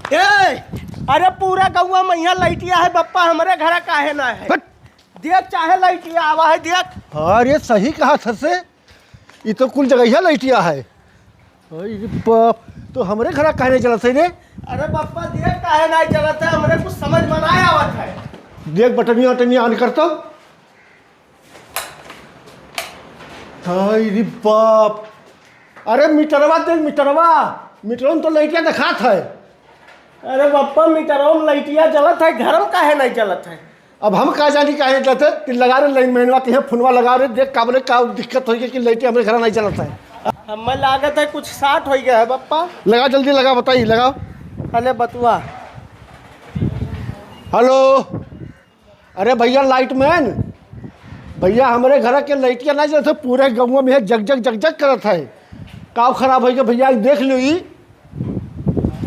ए, अरे पूरा गौवा मैया लैटिया है बप्पा, हमारे घर काहे ना है। देख चाहे लैटिया आवा है देख। अरे सही कहा सर से, ये तो कुल जगह लैटिया है। बाप, तो हमारे घर काहे नहीं चलत है रे? अरे बप्पा देख काहे नहीं चलत है, हमरे कुछ समझ में नहीं आवत है। देख बटनिया वटनिया ऑन करता। अरे बाप, अरे मीटरवा देख, मीटरवा तो लैटिया दिखात है। अरे बप्पा मीटरों में लैटिया चलत है, घर में काहे नहीं चलत है। अब हम कहा जानी काहे चलते कि लगा रहे लाइन मैनवा के फोनवा लगा रहे, देख काबले का दिक्कत होगी कि लाइट हमारे घर नहीं चलता है। हमें लागत है कुछ शार्ट हो गया है बप्पा। लगा जल्दी लगा, बताइए लगाओ। अरे बतुआ, हेलो, अरे भैया लाइट मैन भैया, हमारे घर के लाइटिया नहीं चलते, पूरे गाँव में जग जग जग जग करत है। काव खराब हो गया भैया, देख लो ही।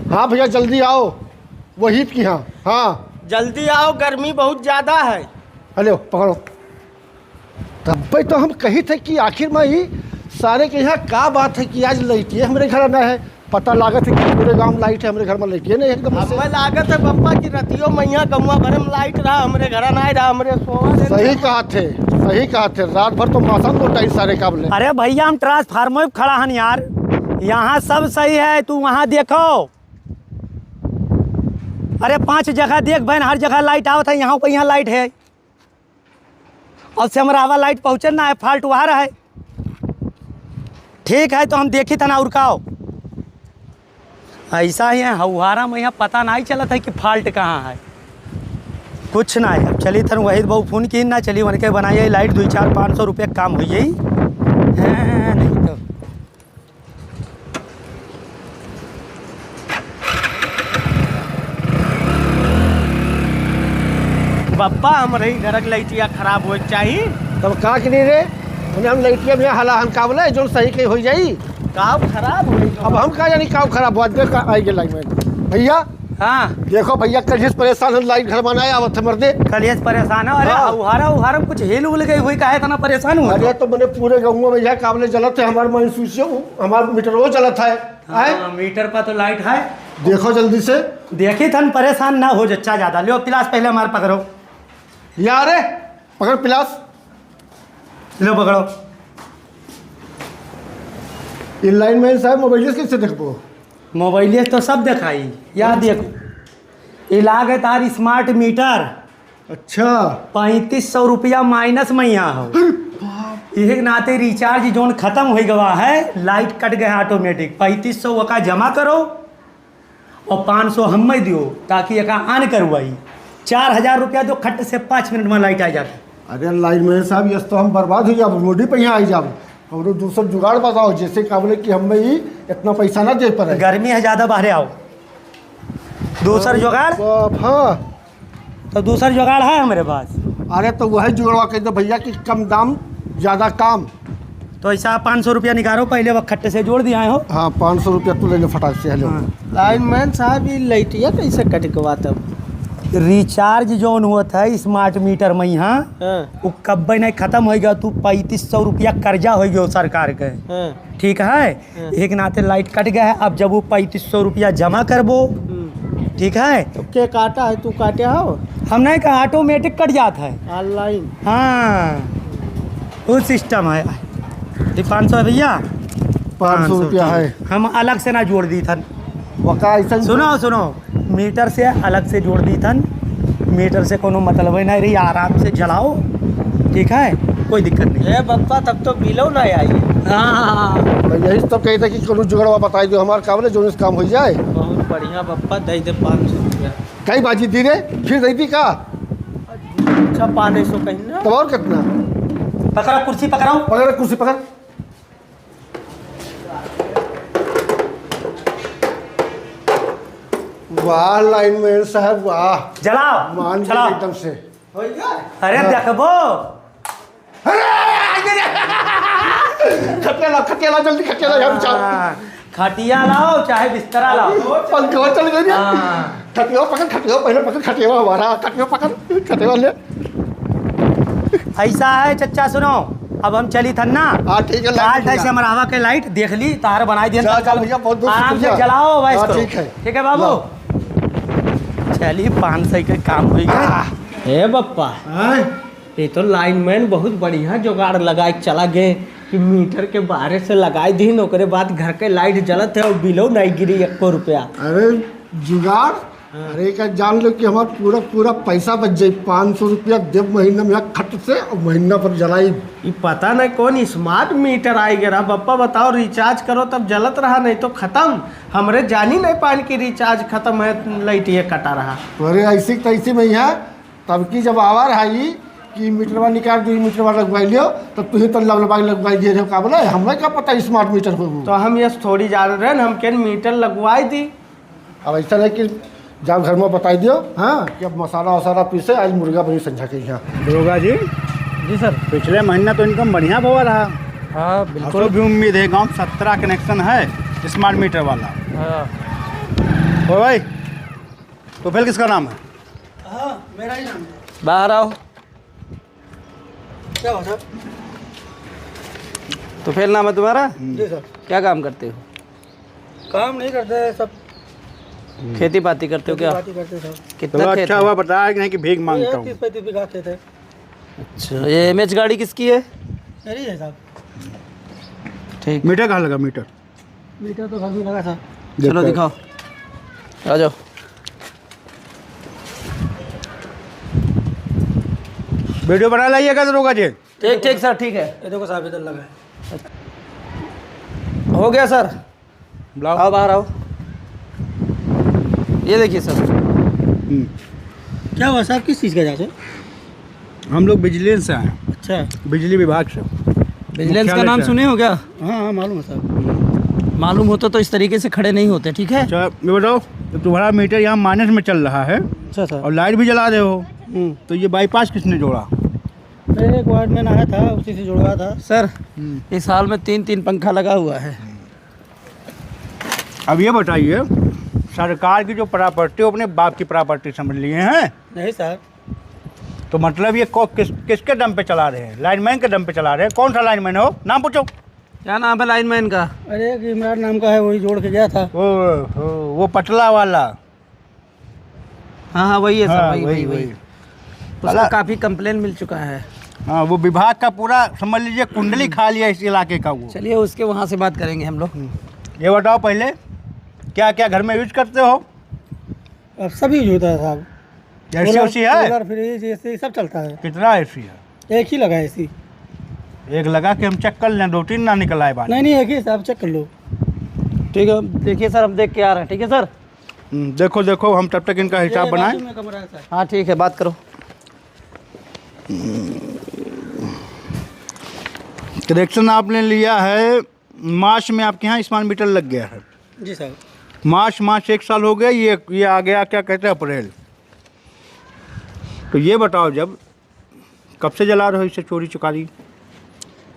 हाँ भैया जल्दी आओ, वही की। हाँ हाँ जल्दी आओ, गर्मी बहुत ज़्यादा है। हेलो पकड़ो। तब भाई तो हम कही थे कि आखिर में ही सारे के यहाँ का बात है कि आज लाइट है हमारे घर में है। पता लागत है कि पूरे गांव में लाइट है, हमारे घर में लाइट है नहीं एकदम। हमें लागत है बप्पा की रतियों मैया गौवा भर में लाइट रहा, हमारे घर नहीं रहा, हमारे सोवा। सही कहा थे, सही कहा थे, रात भर तो मौसम लौटाई सारे काबले। अरे भैया हम ट्रांसफार्मर पे खड़ा हन यार, यहाँ सब सही है, तू वहाँ देखो। अरे 5 जगह देख बहन, हर जगह लाइट आवत है, यहाँ पर यहाँ लाइट है। और सेमरावा लाइट पहुँचे ना है, फॉल्ट वहाँ रहा है। ठीक है तो हम देखी तना उड़काओ। ऐसा ही है हौहारा में, यहाँ पता नहीं चलता है कि फॉल्ट कहाँ है, कुछ ना है। अब चली थन वही बहु फोन की ना चली वन के बनाइए लाइट 200-400-500 रुपये काम हो जाई। नहीं तो बप्पा हमारे घर की लाइटिया खराब हो चाहिए। तब का कि नहीं रे, उन्हें हम लाइटिया में हला हम काबले जो सही के हो जाई। काव खराब हो गई। अब हम कहा जानी काव खराब हुआ, देख आई गए लाइन में भैया। हाँ देखो भैया कल परेशान है, लाइट घर बनाया आवत है मर्दे। कलियस परेशान है। अरे हौहारा में कुछ हिल उल गई हुई काहे तना परेशान हुआ। अरे तो मैंने पूरे गाँव में भैया काबले जलत है, हमारे महसूस हमारा मीटर वो जलत है। मीटर पर तो लाइट है, देखो जल्दी से। देखी थन परेशान ना हो जच्चा ज़्यादा। लो पिलास पहले हमारे पकड़ो। यार पकड़ पिलास, लो पकड़ो। ये लाइन मैन साहब मोबाइल कैसे देखो? मोबाइल तो सब दिखाई, याद देखो। ये लागे तार स्मार्ट मीटर। अच्छा 3500 रुपया माइनस में यहाँ हो। एक नाते रिचार्ज जोन खत्म हो गवा है, लाइट कट गया ऑटोमेटिक। 3500 का जमा करो और 500 हम दियो ताकि एक ऑन करवाई। 4000 रुपया तो खट से 5 मिनट में लाइट आ जाती। अरे लाइन मैन साहब, यस तो हम बर्बाद हो जाब, मोडी पे यहाँ आई जाब। और दूसरा जुगाड़ बताओ, जैसे काबले कि हमें ही इतना पैसा ना दे पाए। गर्मी है ज़्यादा, बाहर आओ। दूसर जुगाड़? हाँ तो दूसर जुगाड़ है हमारे पास। अरे तो वही जुगाड़वा कह दो भैया कि कम दाम ज़्यादा काम। तो ऐसा 500 रुपया निकालो, पहले वक्त खट्टे से जोड़ दिया हो। हाँ 500 रुपया तो ले लो फटाक से। हेलो लाइन मैन साहब, ये लाइटिया कैसे कट गवा तब? रिचार्ज जोन हुआ था स्मार्ट मीटर में यहाँ, हाँ। वो कब नहीं खत्म हो गया। तू 3500 रुपया कर्जा हो गया सरकार के। हाँ। ठीक है, एक नाते लाइट कट गया है। अब जब वो 3500 रुपया जमा करबो, ठीक है। तो क्या काटा है, तू काटे हो? हम नहीं कहा, ऑटोमेटिक कट जाता है ऑनलाइन। हाँ वो सिस्टम है। 500 है भैया, 500 रुपया है। हम अलग से ना जोड़ दी थन। वका ऐसा सुनो, मीटर से अलग से जोड़ दी थन। मीटर से कोनो मतलब ही नहीं रही, आराम से जलाओ। ठीक है, कोई दिक्कत नहीं। ए बप्पा तब तो बिलो ना आई। हाँ मैं यही तो कहता कि कोनो जुगाड़वा बताई दो हमारे काबले जो इस काम हो जाए। बहुत बढ़िया बप्पा, दे दे 500 रुपया। कई बाजी दी रे, फिर दी थी का? अच्छा 500 कहीं ना। तब और कितना? पकड़ो, कुर्सी पकड़ो। पकड़ कुर्सी पकड़। वाह लाइन मैन साहब, वाह। जलाओ, मान चलाओ एकदम से। हो गया? अरे देखबो, खटिया ला जल्दी, खटिया ला यार। हाँ, खटिया लाओ चाहे बिस्तरा लाओ। पंखा चल गई। हाँ। खटिया पकड़, खटिया पहले पकड़, खटिया हमारा, खटिया पकड़, खटिया ले। ऐसा है चच्चा, सुनो अब हम चली थन ना। हाँ ठीक है, लाइट ऐसे हमारा के लाइट देख ली, तार बनाई दिया। चल भैया, बहुत बहुत आराम से शुक्रिया। जलाओ, हाँ, ठीक है ठीक है बाबू। चलिए 500 का काम हो गया। हे बप्पा, ये तो लाइनमैन बहुत बढ़िया जुगाड़ लगाए चला गए कि मीटर के बाहर से लगाई दी, ओकरे बाद घर के लाइट जलत है और बिलो नहीं गिरी 1 रुपया। अरे जुगाड़, अरे का जान लो कि हमारा पूरा पूरा पैसा बच जाए। 500 रुपया देव महीना में खट से और महीना पर जलाई। ये पता नहीं कौन स्मार्ट मीटर आई गया बप्पा। बताओ, रिचार्ज करो तब जलत रहा, नहीं तो खत्म। हमरे जानी नहीं पान की रिचार्ज खत्म है, लाइट ये कटा रहा। अरे ऐसी तैसी में है तब की जब आवा रहा कि मीटरवा निकाल दो, मीटरवा लगवाई लियो, तब तुझे तो लगवाई दिए थे। का बोला हमें क्या पता स्मार्ट मीटर हो। तो हम ये थोड़ी जान रहे हैं, हम क्या मीटर लगवाई दी। अब ऐसा नहीं कि जाओ घर में बताई दियो, हाँ कि अब मसाला वसाला पीसे, आज मुर्गा बनी संझा के यहाँ। दरोगा जी, जी सर। पिछले महीना तो इनकम बढ़िया हुआ रहा। हाँ बिल्कुल भी उम्मीद है। गाँव 17 कनेक्शन है स्मार्ट मीटर वाला। हाँ ओ भाई, तो फिर किसका नाम है? हाँ, मेरा ही नाम है। बाहर आओ। क्या हुआ सर? तो फिर नाम है तुम्हारा? जी सर। क्या काम करते हो? काम नहीं करते, सब खेती बाती करते हो क्या? बात ही करते सर। तो कितना खेत अच्छा है? हुआ बताया कि नहीं कि भीख मांगता हूँ। 30-35 बीघा खेत है। अच्छा, ये एमएच गाड़ी किसकी है? मेरी है साहब। ठीक, मीटर कहाँ लगा मीटर? मीटर तो घर में लगा था। चलो दिखाओ, आ जाओ। वीडियो बना लाइएगा दरोगा जी। ठीक ठीक सर, ठीक है। ये देखो साहब, इधर लगा है। हो गया सर, बुलाओ। आओ बाहर आओ। ये देखिए सर। क्या हुआ साहब, किस चीज़ का जांच है? हम लोग विजिलेंस से आए हैं, अच्छा, बिजली विभाग से। विजिलेंस का मुख्यालय नाम से। सुने हो क्या? हाँ हाँ मालूम है साहब। मालूम होता तो इस तरीके से खड़े नहीं होते, ठीक है? अच्छा ये बताओ, तो तुम्हारा मीटर यहाँ माइनस में चल रहा है अच्छा सर। और लाइट भी जला रहे हो, तो ये बाईपास किसने जोड़ा? एक वार्डमैन आया था, उसी से जुड़वा था। सर, इस हाल में 3-3 पंखा लगा हुआ है। अब ये बताइए, सरकार की जो प्रॉपर्टी अपने बाप की प्रॉपर्टी समझ लिए हैं, नहीं सर। तो मतलब ये किसके दम पे चला रहे हैं? लाइनमैन के दम पे चला रहे हैं। कौन सा लाइनमैन हो, नाम पूछो। क्या नाम है लाइनमैन का? अरे एक इमरान नाम का है, वही जोड़ के गया था। वो पटला वाला। हाँ हाँ वही है सर, हाँ, वही। उसका काफ़ी कंप्लेन मिल चुका है। हाँ, वो विभाग का पूरा समझ लीजिए कुंडली खा लिया इस इलाके का वो। चलिए उसके वहाँ से बात करेंगे हम लोग। ये बताओ पहले, क्या क्या घर में यूज करते हो? अब सभी यूज होता है साहब। एसी ओसी है? कूलर, फ्रिज, एसी सब चलता है। कितना एसी है? एक ही लगा है एसी। एक लगा के हम चेक कर लें, 2-3 ना निकल आए बात। नहीं एक ही साहब, चेक कर लो। ठीक है, देखिए सर, हम देख के आ रहे हैं, ठीक है सर? देखो देखो, हम तब तक इनका हिसाब ये बनाएं। बाजू में कमरा है सर। हाँ ठीक है, बात करो। कनेक्शन आपने लिया है मार्च में, आपके यहाँ स्मार्ट मीटर लग गया है। जी सर। मार्च 1 साल हो गया, ये आ गया क्या कहते हैं अप्रैल। तो ये बताओ, जब कब से जला रहे हो इसे चोरी चुकारी?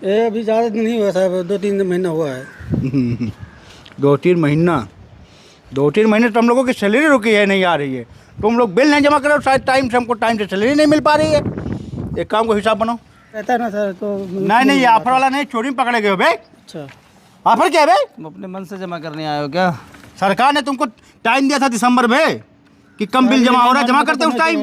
ये अभी ज़्यादा दिन नहीं हुआ साहब, 2-3 महीना हुआ है। 2-3 महीना? 2-3 महीने तो हम लोगों की सैलरी रुकी है, नहीं आ रही है। तुम लोग बिल नहीं जमा करो शायद टाइम से, हमको टाइम से सैलरी नहीं मिल पा रही है। एक काम को हिसाब बनाओ। रहता है ना सर, तो नहीं ये ऑफर वाला नहीं, चोरी में पकड़े गए हो भाई। अच्छा, ऑफर क्या है भाई? तुम अपने मन से जमा करने आए हो क्या? सरकार ने तुमको टाइम दिया था दिसंबर में कि कम बिल जमा हो रहा है, जमा करते उस टाइम।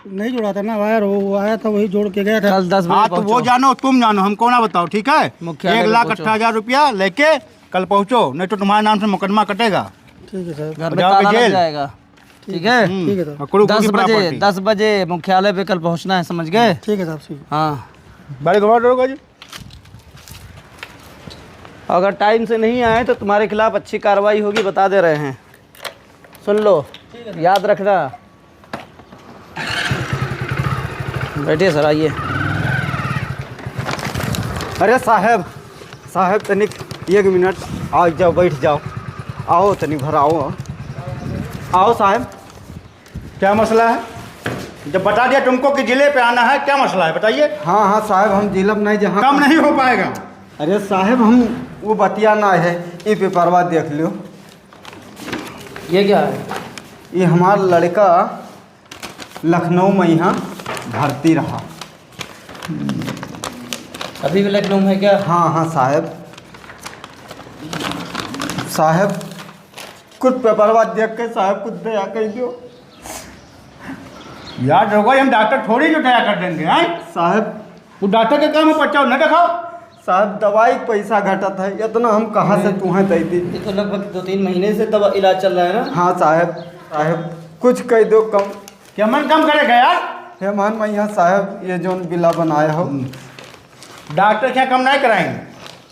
नहीं जुड़ा था ना वायर, वो आया था, वही जोड़ के गया था। कल 10 हाँ बजे तो वो जानो, तुम जानो, हमको ना बताओ, ठीक है? मुख्यालय में 1,18,000 रुपया लेके कल पहुँचो, नहीं तो तुम्हारे नाम से मुकदमा कटेगा। ठीक है सर। घर में जाओगे ताला लग जेल। जाएगा, ठीक है? ठीक है सर। और कुड़ू की प्रॉपर्टी। 10 बजे मुख्यालय पे कल पहुँचना है, समझ गए? ठीक है साहब, ठीक है। हाँ, बड़े घुमा दरोगा जी। अगर टाइम से नहीं आए तो तुम्हारे खिलाफ अच्छी कार्रवाई होगी, बता दे रहे हैं। सुन लो, याद रखना। बैठिए सर, आइए। अरे साहब तनिक 1 मिनट आ जाओ, बैठ जाओ। आओ तनिक भर आओ साहब। क्या मसला है? जब बता दिया तुमको कि जिले पे आना है, क्या मसला है बताइए? हाँ साहब, हम जिलब नहीं जहाँ कम नहीं हो पाएगा। अरे साहब, हम वो बतिया ना है, ये पेपरवा देख लो। ये क्या है? ये हमारा लड़का लखनऊ में यहाँ भर्ती रहा। अभी भी लखनऊ में क्या? हाँ साहब कुछ पेपरवा देख के साहब कुछ दया कर दो। यार दरोगा जी, हम डॉक्टर थोड़ी जुटाया कर देंगे हैं। साहब वो डॉक्टर के काम में पर्चा न दिखाओ। साहब दवाई के पैसा घटत है, इतना हम कहाँ से तुम्हें दे दी। ये तो लगभग 2-3 महीने से दवा इलाज चल रहा है ना। हाँ साहब कुछ कह दो कम। क्या मन कम करेगा यार? हेमान मैया साहब ये जो बिला बनाया हो। डॉक्टर क्या कम नहीं कराएंगे,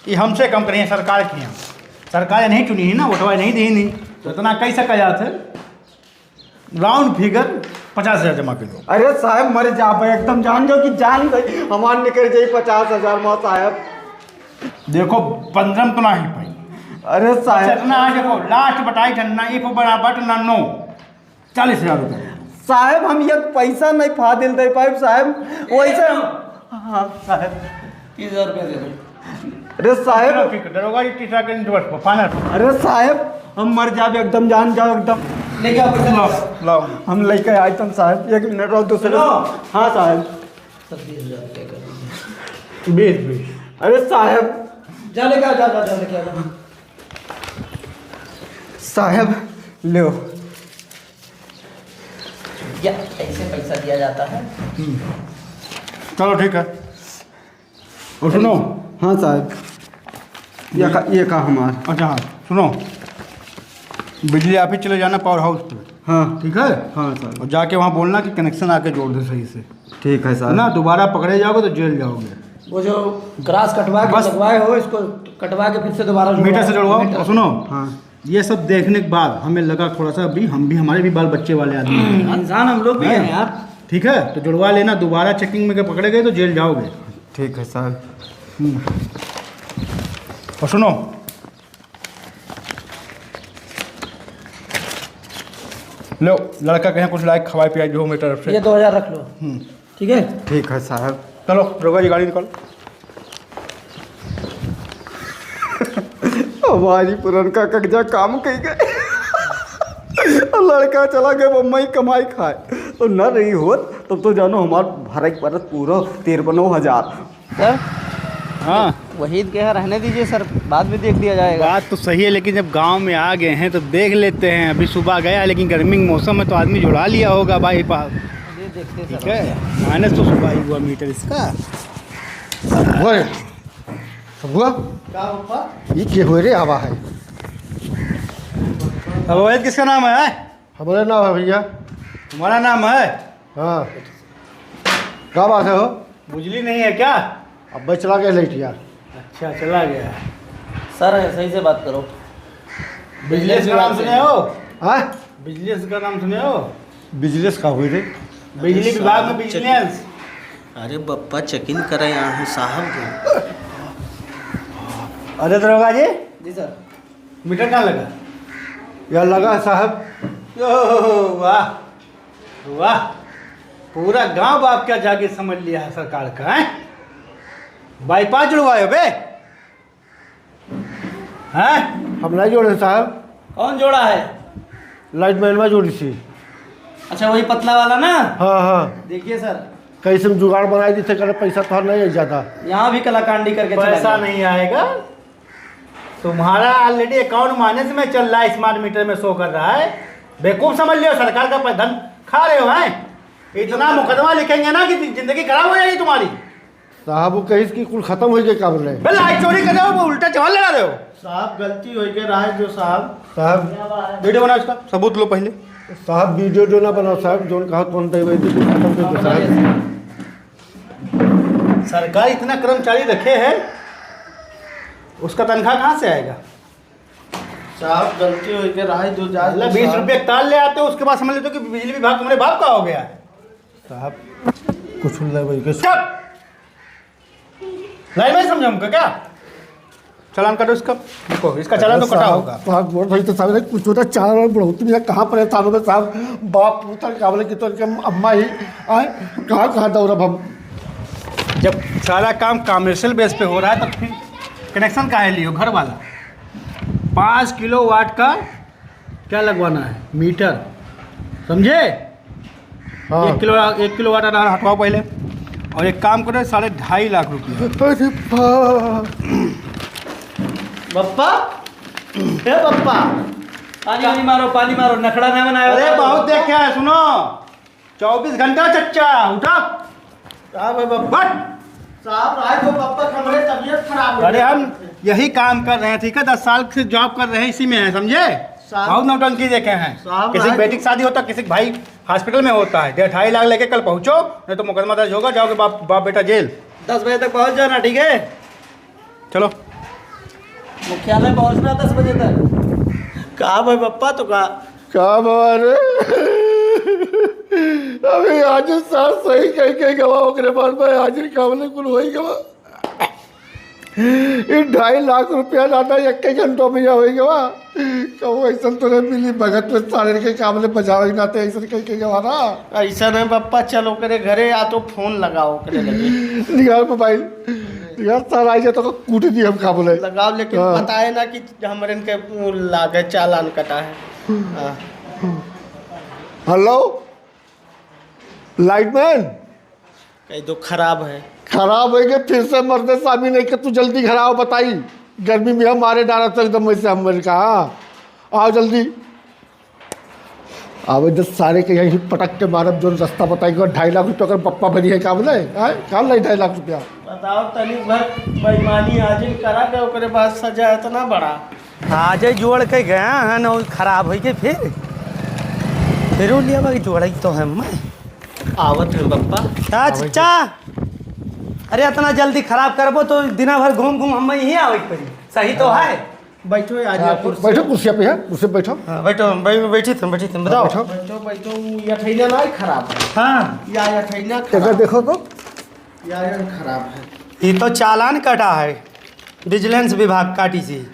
ये हमसे कम करेंगे, सरकार की हम। सरकार नहीं चुनी है ना, वो दवाई नहीं दी नहीं, तो इतना कैसे कहा जाता है? राउंड फिगर 50,000 जमा कर दो। अरे साहब मर जा एकदम, जान जाओ कि जान गई हमार निकल जाई 50,000 में साहब। देखो 15 तो ना ही पाई। अरे साहब इतना देखो लास्ट बताई ठंडा एक बराबर ना 9 40,000 रुपये। साहब हम ये पैसा नहीं फा दिल दे पाइब साहब वैसे। हाँ साहब 30,000 रुपये दे दो। अरे साहब दरोगा जी तीसरा के इंटरेस्ट फाइनल। अरे साहब हम मर जाब एकदम, जान जाओ एकदम। लेके आओ पैसा। लाओ हम लेके आए तुम साहब, 1 मिनट रहो दूसरे। हाँ साहब 20,000 रुपये कर दीजिए। 20। अरे साहब जा लेके आओ, जा लेके आओ। साहब लो या ऐसे पैसा दिया जाता है। चलो ठीक है। और सुनो। हाँ साहब ये का हमार। अच्छा हाँ सुनो, बिजली ऑफिस चले जाना पावर हाउस पे। हाँ ठीक है। हाँ साहब और जाके वहाँ बोलना कि कनेक्शन आके जोड़ दे सही से, ठीक है साहब। ना दोबारा पकड़े जाओगे तो जेल जाओगे। वो जो ग्रास कटवा के बस। लगवाए हो, इसको कटवा के फिर से दोबारा मीटर से जुड़वाओ। और सुनो हाँ ये सब देखने के बाद हमें लगा थोड़ा सा अभी हम भी, हमारे भी बाल बच्चे वाले आदमी हैं। इंसान हम लोग भी हैं यार। ठीक है, तो जुड़वा लेना, दोबारा चेकिंग में के पकड़े गए तो जेल जाओगे। ठीक है साहब। और सुनो लो, लड़का कहीं कुछ लायक खवाई पियाई जो मेरी तरफ ये से। 2,000 रख लो। ठीक है। ठीक है साहब। चलो दरोगा जी गाड़ी निकालो। हमारी पुरनका कब्जा काम कही गए। लड़का चला गया बम्बई कमाई खाए, तो न रही होत तब तो जानो हमार भरक परत पूरा 53,000। सर हाँ वहीद के यहाँ रहने दीजिए सर, बाद में देख लिया जाएगा। बात तो सही है, लेकिन जब गांव में आ गए हैं तो देख लेते हैं। अभी सुबह गया, लेकिन गर्मी के मौसम में तो आदमी जुड़ा लिया होगा भाई पास। ये देखते ठीक सर। है, माइनस तो सुबह ही हुआ मीटर इसका। हुआ क्या पापा? ये क्या हुए रे आवा है? अब वैद किसका नाम है? हमारे नाम है भैया। तुम्हारा नाम है? हाँ क्या बात है हो? बुझली नहीं है क्या? अब भाई चला गया लेट यार। अच्छा चला गया। सर सही से बात करो। बिजनेस का नाम सुने हो? हाँ बिजनेस का नाम सुने हो? बिजनेस का हुई रे? बिजली विभाग में बिजनेस। अरे बप्पा चेक इन करें यहाँ साहब। अरे दरोगा जी, जी सर। मीटर कहाँ लगा? यार लगा है साहब। ओह वाह वाह, पूरा गांव बाप क्या जाके समझ लिया है सरकार का है। बाईपास जुड़वाए बे हैं? हम नहीं जोड़े साहब, कौन जोड़ा है? लाइट मैन में जोड़ी थी। अच्छा वही पतला वाला ना। हाँ हाँ देखिए सर, कैसे हम जुगाड़ बनाई दी थे, करे पैसा तो नहीं आई जाता। यहाँ भी कलाकांडी करके चला पैसा गया। नहीं आएगा। तुम्हारा ऑलरेडी अकाउंट माइनस में चल रहा है, स्मार्ट मीटर में शो कर रहा है। बेवकूफ समझ लियो, सरकार का धन खा रहे हो हैं। इतना मुकदमा लिखेंगे ना कि जिंदगी खराब हो जाएगी तुम्हारी। साहब वो कहीं की कुल खत्म हो गए काम रहे। बे लाइट चोरी कर रहे हो, वो उल्टा चावल लगा रहे हो। साहब गलती हो गई रहा है जो साहब वीडियो बनाओ, इसका सबूत लो पहले। साहब वीडियो जो ना बनाओ साहब, जो कहा कौन देवे थी कुल खत्म कर दो साहब। सरकार इतना कर्मचारी रखे है, उसका तनख्वाह कहाँ से आएगा? साहब गलती हो गई रहा है जो जा 20 रुपये ताल ले आते हो, उसके बाद समझ लेते हो कि बिजली विभाग तुम्हारे बाप का हो गया है। साहब कुछ नहीं चुप! लाइन में समझा हमको क्या? चालान काटो इसका, देखो इसका चालान तो कटा होगा। साहब बोल रही तो साहब कुछ होता 4 बार बढ़ोतरी में कहाँ परेशान हो गए साहब। बाप पुत्र का बोले कि तो इनके अम्मा ही आए कहाँ दौड़ब हम। जब सारा काम कमर्शियल बेस पे हो रहा है तो फिर कनेक्शन काहे लियो? घर वाला 5 किलोवाट का क्या लगवाना है? मीटर, समझे? हाँ 1 किलोवाट आधार हटवाओ पहले, और एक काम करो 2.5 लाख रुपया। अरे बाप। बप्पा, हे बप्पा, पानी वानी मारो, पानी मारो, नखड़ा ना बनाया। अरे बहुत देखे है, सुनो 24 घंटा चच्चा उठा। साहब है बप्पा, बट साहब आए तो बप्पा हमारे तबीयत खराब हो अरे गई। हम यही काम कर रहे हैं, ठीक है, 10 साल से जॉब कर रहे हैं, इसी में है, समझे। साहब- बहुत नौटंकी देखे हैं। साहब किसी की आज- बेटी की शादी होता, किसी के भाई हॉस्पिटल में होता है, 2.5 लाख लेके कल पहुंचो, नहीं तो मुकदमा दर्ज होगा, जाओगे बाप बाप बेटा जेल। 10 बजे तक पहुंच जाना, ठीक है। चलो। मुख्यालय पहुंचना 10 बजे तक। कहा भाई बप्पा तो कहा क्या बारे अभी आज साथ सही कह के गवा ओकरे बाद में हाजिर कामले कुल होई गवा। ये 2.5 लाख रुपया ज्यादा एक घंटों में या होई गवा। कहो ऐसा तो नहीं मिली भगत में सारे के कामले बजावे ना ते ऐसा कह के गवा ना। ऐसा नहीं बप्पा, चलो करे घरे या तो फोन लगाओ करे लगे। निकाल मोबाइल यार, सर आई जाए तो कूट दी हम का बोले लगाओ, लेकिन हाँ। बताए ना कि हमारे इनके लागे चालान कटा है। हाँ। हेलो लाइटमैन, कहीं तो खराब है। खराब है कि फिर से मर्दे सामी नहीं कि तू जल्दी घर आओ, बताई गर्मी में हमारे डारा तो एकदम वैसे हमने कहा आओ जल्दी आओ। इधर सारे के यही पटक के मारब जो रास्ता बताएगा। 2.5 लाख रुपया अगर पप्पा बनी है का बोले कहा लाई 2.5 लाख रुपया। बताओ तनी भर बेईमानी हाजिर करा के ओकरे बाद सजा इतना बड़ा। आज जोड़ के गया है ना, खराब हो गए फिर लिया भाई जोड़ा तो है मैं आवत है बप्पा। क्या चचा, अरे इतना जल्दी खराब करबो तो दिना भर घूम घूम हम यहीं आवे पड़ी। सही तो है। बैठो आज बैठो कुर्सी पे है, कुर्सी पे बैठो। हाँ, बैठी तुम बताओ। बैठो बैठो बैठो, या ठैना ना खराब है, हाँ, या ठैना इधर खराब, देखो तो या खराब है। ये तो चालान कटा है, विजिलेंस विभाग काटी सी।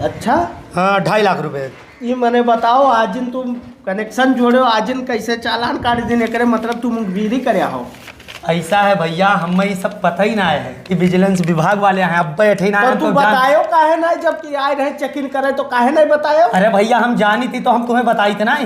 अच्छा, हाँ, 2.5 लाख रुपए। ये मैंने बताओ आजिन तुम कनेक्शन जोड़े हो, आजिन कैसे चालान काट दिन करे, मतलब तुम गिरी करे हो। ऐसा है भैया, हमें ये सब पता ही ना है कि विजिलेंस विभाग वाले हैं। अब बैठे ना तो है तू तो बतायो काहे ना, जबकि आए रहे चेक इन करे तो काहे नहीं बतायो। अरे भैया हम जानी थी तो हम तुम्हें बताई थे ना,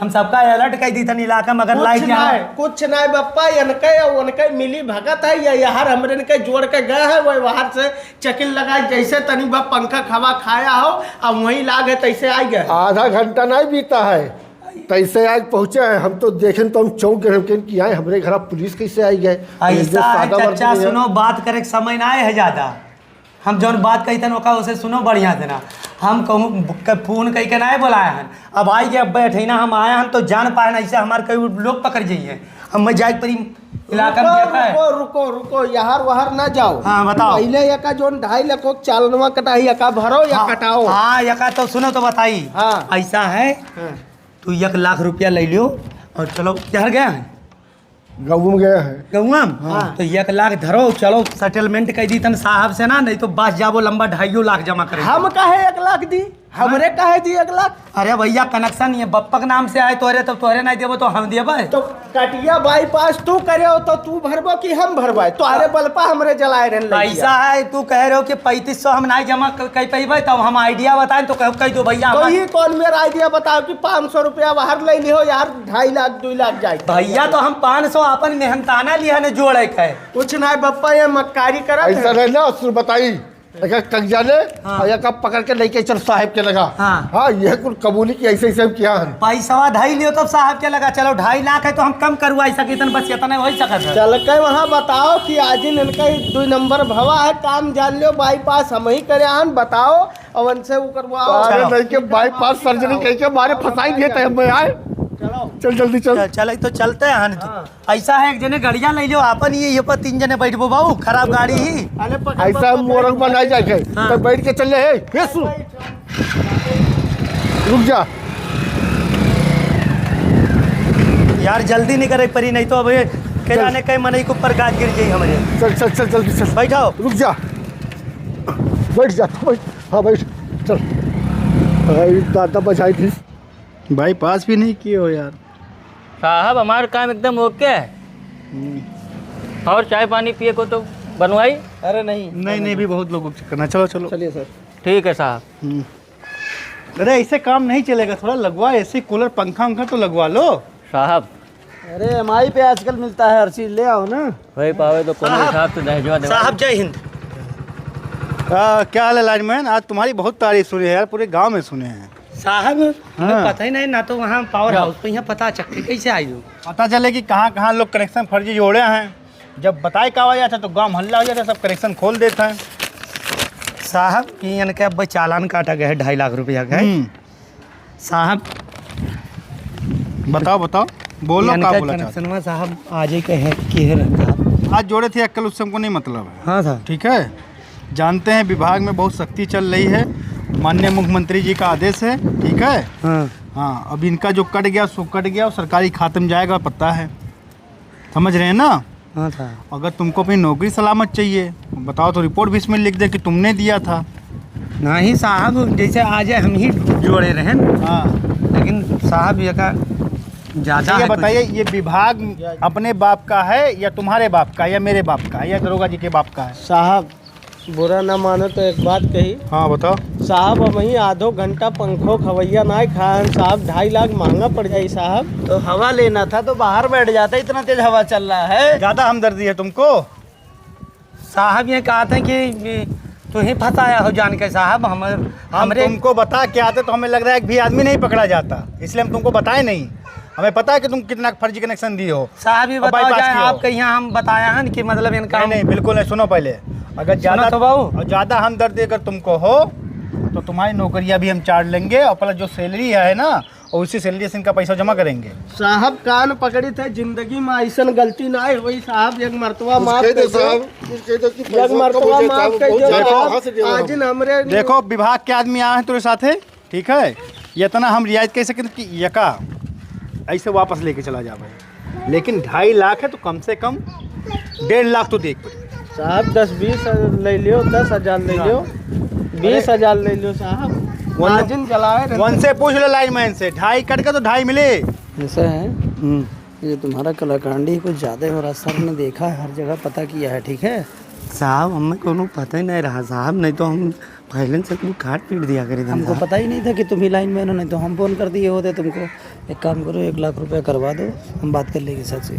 हम सबका अलर्ट कर दी था इलाका में। अगर लाइट कुछ नहीं बप्पा, इनके उनके मिली भगत है, या यार हमरे इनके जोड़ के गए हैं, वही बाहर से चेकिन लगाए, जैसे तनी बा पंखा खवा खाया हो अब वहीं लागे तैसे आ गए। आधा घंटा नहीं बीता है कैसे आज पहुंचे हैं हम तो देखें तो हम चौंक गए कि आए हमारे घर पुलिस कैसे आई गए। ऐसा है चचा, सुनो बात करे के समय ना है ज़्यादा। हम जौन बात कही थे नौका उसे सुनो बढ़िया से ना। हम कहूँ फोन कही के ना बुलाया हन, अब आई गए अब बैठे ना हम आए हैं तो जान पाए ना, ऐसे हमारे कई लोग पकड़ जाइए। अब मैं जाए परी इलाका में देखा है। रुको रुको रुको, यहाँ वहार ना जाओ। हाँ, बताओ। पहले यका जोन 2.5 लाख चालनवा कटाई, यका भरो या कटाओ। हाँ यका तो सुनो तो बताई। हाँ। ऐसा है तू 1 लाख रुपया ले लियो और चलो शहर गया है गाँव में गए हैं। गौआ तो 1 लाख धरो, चलो सेटलमेंट कर दी तन साहब से ना, नहीं तो बस जाबो लंबा 2.5 लाख जमा करे। हम काहे 1 लाख दी, हमरे काहे दी 1 लाख। अरे भैया कनेक्शन ये बप्पा के नाम से आए तोरे, तो तोरे नहीं देबो तो हम देबे। तो कटिया बाईपास तू करे हो तो तू भरबो कि हम भरबो, तो अरे बलपा हमरे जलाए रहन लगिया। पैसा है तू कह रहे हो कि 3500 हम नहीं जमा कर पेबे, तब हम आइडिया बताएं तो कह दो भैया। तो ये कौन मेरा आइडिया बताओ कि 500 रुपया बाहर ले लियो यार, 2.5 लाख 2 लाख जाए। भैया तो हम 500 अपन मेहनताना लिया ने जोड़े के। कुछ नहीं बप्पा, ये मक्कारी करा ऐसा नहीं ना सुन बताई कब्जा ले और एक पकड़ के लेके चल साहब के लगा। हाँ यह कुल कबूली की ऐसे ऐसे किया है। पैसा ढाई लियो तब साहब के लगा, चलो 2.5 लाख है तो हम कम करवा सके, बस इतना हो सकता है। चल के वहाँ बताओ कि आज इनका 2 नंबर भवा है, काम जान लियो, बाईपास हम ही करे आन, बताओ और उनसे वो करवाओ। अरे नहीं के बाईपास सर्जरी कह के मारे फंसाई दिए थे हम आए। चल जल्दी चल। चल तो चलते हैं। ऐसा है एक जने गाड़िया ले लो अपन, ये पर 3 जने बैठबो बाबू, खराब गाड़ी ही। ऐसा मोरंग बनाई जाए तो बैठ के चल रहे रुक जा यार, जल्दी नहीं करे परी, नहीं तो अब के जाने कई मनई के ऊपर गाज गिर जाई हमारे। चल चल चल जल्दी चल। बैठाओ, रुक जा, बैठ जा बैठ। हाँ बैठ चल। दादा बचाई थी। बाईपास भी नहीं किए हो यार। साहब हमारा काम एकदम ओके है। और चाय पानी पिए को तो बनवाई। अरे नहीं नहीं भी बहुत लोगों को करना। चलो चलो चलिए सर। ठीक है साहब। अरे ऐसे काम नहीं चलेगा, थोड़ा लगवा, ऐसे कूलर पंखा उंखा तो लगवा लो साहब अरे MI पे आजकल मिलता है, हर चीज ले आओ ना। वही पावे तो कोनो हिसाब से दहेजवा दे। साहब जय हिंद। क्या हाल है लाइनमैन? आज तुम्हारी बहुत तारीफ सुनी है यार, पूरे गांव में सुने हैं। साहब हमें हाँ। पता ही नहीं ना, तो वहाँ पावर हाउस पे यहाँ पता चक्के कैसे आई हो? पता चले कि कहाँ कहाँ लोग कनेक्शन फर्जी जोड़े हैं। जब बताए का आ जाता तो गांव हल्ला हो जाता, सब कनेक्शन खोल देता है। साहब कि इनके अब चालान काटा गया है 2.5 लाख रुपया का है। साहब बताओ बताओ, बोलो इनका का बोला चाहते कनेक्शनवा साहब आज ही कहे कि है साहब। हो? आज जोड़े थे अक्कल, उससे हमको नहीं मतलब है। हाँ साहब। ठीक है, जानते हैं विभाग में बहुत सख्ती चल रही है, माननीय मुख्यमंत्री जी का आदेश है। ठीक है, हाँ हाँ, अब इनका जो कट गया सो कट गया और सरकारी खाते में जाएगा, पता है, समझ रहे हैं ना। हाँ साहब। अगर तुमको अपनी नौकरी सलामत चाहिए बताओ तो रिपोर्ट भी इसमें लिख दे कि तुमने दिया था। नहीं साहब, जैसे आज हम ही जोड़े रहे, हाँ, लेकिन साहब ये का ज़्यादा ये है कुछ। बताइए, ये विभाग अपने बाप का है या तुम्हारे बाप का या मेरे बाप का है या दरोगा जी के बाप का है? साहब बुरा ना मानो तो एक बात कही हाँ बताओ। साहब, अब वहीं आधो घंटा पंखो खवैया ना खान साहब, 2.5 लाख महंगा पड़ जाए साहब। तो हवा लेना था तो बाहर बैठ जाता, इतना तेज हवा चल रहा है। ज़्यादा हमदर्दी है तुमको? साहब ये कहा था कि तू ही फंसाया हो जान के साहब। हम हमरे तुमको बता के आते तो हमें लग रहा है कि भी आदमी नहीं पकड़ा जाता, इसलिए हम तुमको बताए नहीं। हमें पता है कि तुम कितना फर्जी कनेक्शन दिए हो। साहब ये और बताओ bypass जाए किया हो। आपके यहाँ हम बताया है कि मतलब इनका नहीं नहीं, बिल्कुल नहीं, सुनो पहले। अगर ज़्यादा तो बाबू। और ज़्यादा हमदर्दी अगर तुमको हो तो तुम्हारी नौकरियाँ भी हम चार्ज लेंगे और प्लस जो सैलरी है ना, और उसी सैलरी से इनका पैसा जमा करेंगे। साहब कान पकड़ी थे, जिंदगी में ऐसा गलती ना है वही साहब, एक मरतबा माफ कर दो, एक मरतबा माफ कर दो साहब। आज इन हमरे देखो विभाग के आदमी आए हैं तुम्हारे साथ है, ठीक है, ये इतना हम रियायत कह सकते कि यका ऐसे वापस लेके चला जा भाई, लेकिन 2.5 लाख है तो कम से कम 1.5 लाख तो देख पड़े साहब। 10-20 ले लियो, 10,000 ले लियो, 20,000 ले लियो साहब। मार्जिन चलाए वन से पूछ लो लाइनमैन से, 2.5 कट के तो 2.5 मिले। ऐसा है, ये तुम्हारा कलाकांडी कुछ ज़्यादा हो रहा। सर ने देखा है, हर जगह पता किया है, ठीक है। साहब हमें कोनो पता ही नहीं रहा साहब, नहीं तो हम पहले से कुछ काट पीट दिया करे। हमको पता ही नहीं था कि तुम ही लाइन मैन हो, नहीं तो हम फोन कर दिए होते तुमको। एक काम करो, 1 लाख रुपया करवा दो, हम बात कर लेंगे सर से।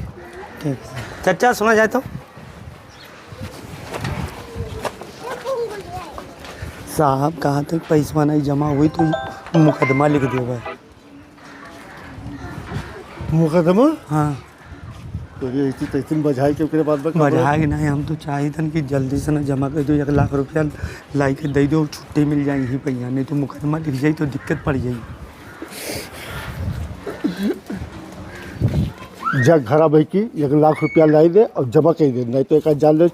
ठीक चाचा, सुना जाए तो साहब कहाँ तक पैसा नहीं जमा हुई तो मुकदमा लिख दियो भाई। मुकदमा हाँ तो ये ऐसी तैसी बजाई के ओकरे बाद बढ़ा के नहीं, हम तो चाहिए था कि जल्दी से ना जमा कर दो, 1 लाख रुपया लाई के दे दो, छुट्टी मिल जाए यहीं पैसा, नहीं तो मुकदमा लिख जाए तो दिक्कत पड़ जाएगी। जग घरा भाई की 1 लाख रुपया लाई दे और जमा कर दे, नहीं तो एक जान ले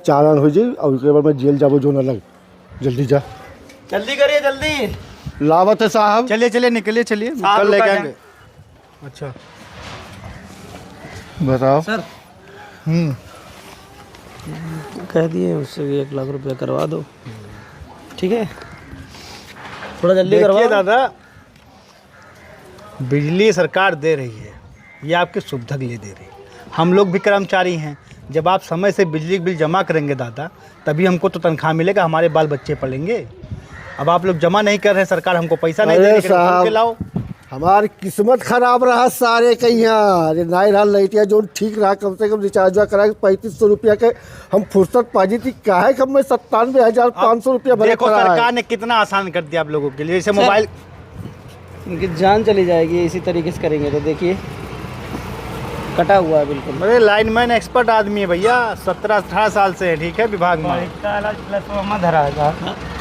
चालान हो जाए और उसके बाद में जेल जाबो जो न लग। जल्दी जा, जल्दी करिए, जल्दी लावत है साहब। चलिए चलिए निकलिए, चलिए साहब कल लेके रुका आएंगे। अच्छा बताओ सर कह दिए उससे 1 लाख रुपया करवा दो, ठीक है। थोड़ा जल्दी देखिए करवाओ। दादा, बिजली सरकार दे रही है, ये आपकी सुविधा के लिए दे रही है। हम लोग भी कर्मचारी हैं, जब आप समय से बिजली बिल जमा करेंगे दादा, तभी हमको तो तनख्वाह मिलेगा, हमारे बाल बच्चे पढ़ेंगे। अब आप लोग जमा नहीं कर रहे, सरकार हमको पैसा नहीं दे अरे रही, खोल के लाओ। हमारी किस्मत खराब रहा सारे के यहाँ। अरे नाई रहा लाइटिया जो ठीक रहा, कम से कम रिचार्ज करा 3500 रुपया के हम फुर्सत पाजी थी। काहे कब मैं 97,500 रुपया भरे देखो पड़ा है। सरकार ने कितना आसान कर दिया आप लोगों के लिए, जैसे मोबाइल। इनकी जान चली जाएगी इसी तरीके से करेंगे तो। देखिए कटा हुआ है बिल्कुल। अरे लाइनमैन एक्सपर्ट आदमी है भैया, 17-18 साल से है, ठीक है, विभाग में।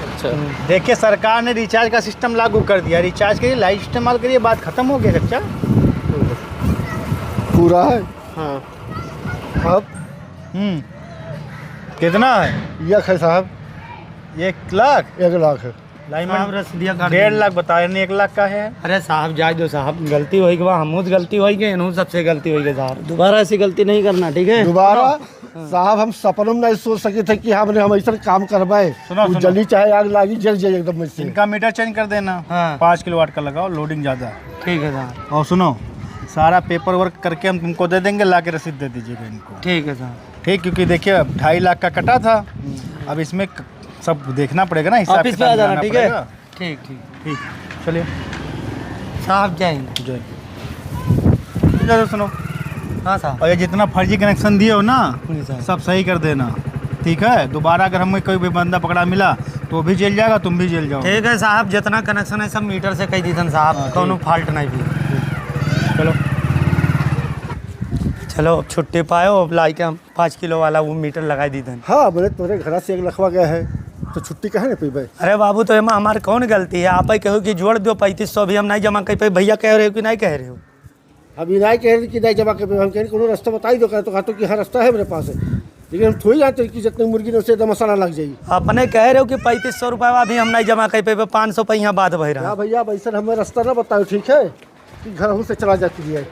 अच्छा देखिए सरकार ने रिचार्ज का सिस्टम लागू कर दिया, रिचार्ज करिए, लाइट इस्तेमाल करिए, बात खत्म हो गया कच्चा। पूरा है हाँ अब कितना है? यह है साहब 1 लाख। 1 लाख है। लाइनमैन रसीदिया 1.5 लाख बताया नहीं, 1 लाख का है। अरे साहब जाए दो साहब, गलती होई के बाद हमहू गलती होई के, इनहू सबसे गलती होई के साहब। दोबारा ऐसी गलती नहीं करना, ठीक है। दोबारा साहब हम सपनों में नहीं सोच सके थे कि हमने हम ऐसा काम करवाए। सुनो, वो सुनो। जली चाहे आग लागी जल जाए एकदम में से। इनका मीटर चेंज कर देना, हाँ। 5 किलोवाट का लगाओ, लोडिंग ज़्यादा। ठीक है साहब, और सुनो, सारा पेपर वर्क करके हम तुमको दे देंगे, ला के रसीद दे दीजिएगा इनको, ठीक है साहब। ठीक। क्योंकि देखिए अब 2.5 लाख का कटा था, अब इसमें सब देखना पड़ेगा ना, हिसाब ऑफिस पे आ किताब जाना, मिलाना ठीक है? पड़ेगा। ठीक ठीक ठीक, चलिए साहब जय हिंद। जय। सुनो, हाँ साहब। और ये जितना फर्जी कनेक्शन दिए हो ना, जी साहब। सब सही कर देना। ठीक है, दोबारा अगर हमें कोई भी बंदा पकड़ा मिला तो भी जेल जाएगा, तुम भी जेल जाओ। ठीक है साहब, जितना कनेक्शन है सब मीटर से कह दीजिए साहब, कोनो फॉल्ट नहीं भी। चलो चलो छुट्टी पाओ, अब लाई के हम 5 किलो वाला वो मीटर लगा दी थन। हाँ बोले तुम्हारे घर से 1 लखवा गया है तो छुट्टी कहे ना पीबे। अरे बाबू तो एमा हमारे कौन गलती है? आप ही कहो कि जोड़ दो 3500 भी हम नहीं जमा कर पाए, भैया कह रहे हो कि नहीं कह रहे हो? अभी नहीं कह रहे कि नहीं जमा कर, हम कह रहे कोनो रास्ता बताई दो, तो कहते कि हाँ रास्ता है मेरे पास है, लेकिन हम थोड़ी जानते कि जितने मुर्गी ने उससे एकदम मसाला लग जाएगी। अपने कह रहे हो कि 3500 रुपया भी हम नहीं जमा कर पाए, 500 पे यहाँ बात भई रहा। हाँ भैया, अब ऐसा हमें रास्ता ना बताओ, ठीक है कि घर से चला जाती है।